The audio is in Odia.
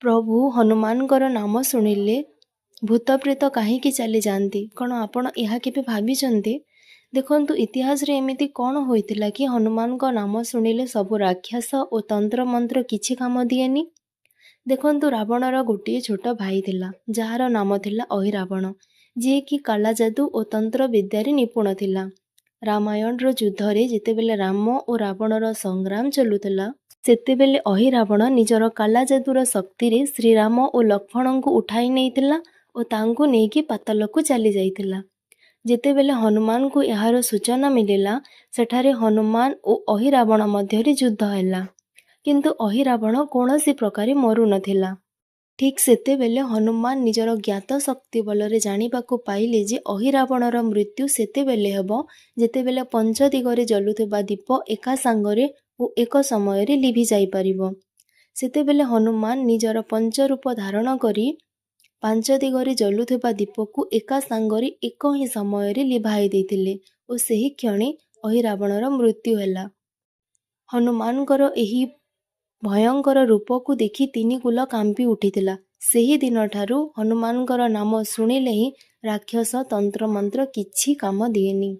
ପ୍ରଭୁ ହନୁମାନଙ୍କର ନାମ ଶୁଣିଲେ ଭୂତପ୍ରେତ କାହିଁକି ଚାଲି ଯାଆନ୍ତି? କ'ଣ ଆପଣ ଏହା କେବେ ଭାବିଛନ୍ତି? ଦେଖନ୍ତୁ, ଇତିହାସରେ ଏମିତି କ'ଣ ହୋଇଥିଲା କି ହନୁମାନଙ୍କ ନାମ ଶୁଣିଲେ ସବୁ ରାକ୍ଷସ ଓ ତନ୍ତ୍ରମନ୍ତ୍ର କିଛି କାମ ଦିଏନି? ଦେଖନ୍ତୁ, ରାବଣର ଗୋଟିଏ ଛୋଟ ଭାଇ ଥିଲା, ଯାହାର ନାମ ଥିଲା ଅହିରାବଣ, ଯିଏକି କାଲାଜାଦୁ ଓ ତନ୍ତ୍ର ବିଦ୍ୟାରେ ନିପୁଣ ଥିଲା। ରାମାୟଣର ଯୁଦ୍ଧରେ ଯେତେବେଳେ ରାମ ଓ ରାବଣର ସଂଗ୍ରାମ ଚାଲୁଥିଲା, ସେତେବେଳେ ଅହିରାବଣ ନିଜର କାଲାଜାଦୁର ଶକ୍ତିରେ ଶ୍ରୀରାମ ଓ ଲକ୍ଷ୍ମଣଙ୍କୁ ଉଠାଇ ନେଇଥିଲା ଓ ତାଙ୍କୁ ନେଇକି ପାତାଳକୁ ଚାଲି ଯାଇଥିଲା। ଯେତେବେଳେ ହନୁମାନଙ୍କୁ ଏହାର ସୂଚନା ମିଳିଲା, ସେଠାରେ ହନୁମାନ ଓ ଅହିରାବଣ ମଧ୍ୟରେ ଯୁଦ୍ଧ ହେଲା, କିନ୍ତୁ ଅହିରାବଣ କୌଣସି ପ୍ରକାରେ ମରୁନଥିଲା। ଠିକ୍ ସେତେବେଳେ ହନୁମାନ ନିଜର ଜ୍ଞାତ ଶକ୍ତି ବଳରେ ଜାଣିବାକୁ ପାଇଲେ ଯେ ଅହିରାବଣର ମୃତ୍ୟୁ ସେତେବେଳେ ହେବ ଯେତେବେଳେ ପଞ୍ଚ ଦିଗରେ ଜଳୁଥିବା ଦୀପ ଏକା ସାଙ୍ଗରେ ଓ ଏକ ସମୟରେ ଲିଭି ଯାଇପାରିବ। ସେତେବେଳେ ହନୁମାନ ନିଜର ପଞ୍ଚରୂପ ଧାରଣ କରି ପାଞ୍ଚ ଦିଗରେ ଜଳୁଥିବା ଦୀପକୁ ଏକା ସାଙ୍ଗରେ ଏକ ହିଁ ସମୟରେ ଲିଭାଇ ଦେଇଥିଲେ ଓ ସେହି କ୍ଷଣି ଅହିରାବଣର ମୃତ୍ୟୁ ହେଲା। ହନୁମାନଙ୍କର ଏହି ଭୟଙ୍କର ରୂପକୁ ଦେଖି ତିନି କୁଲ କାମ୍ପି ଉଠିଥିଲା। ସେହି ଦିନଠାରୁ ହନୁମାନଙ୍କର ନାମ ଶୁଣିଲେ ହିଁ ରାକ୍ଷସ ତନ୍ତ୍ରମନ୍ତ୍ର କିଛି କାମ ଦିଏନି।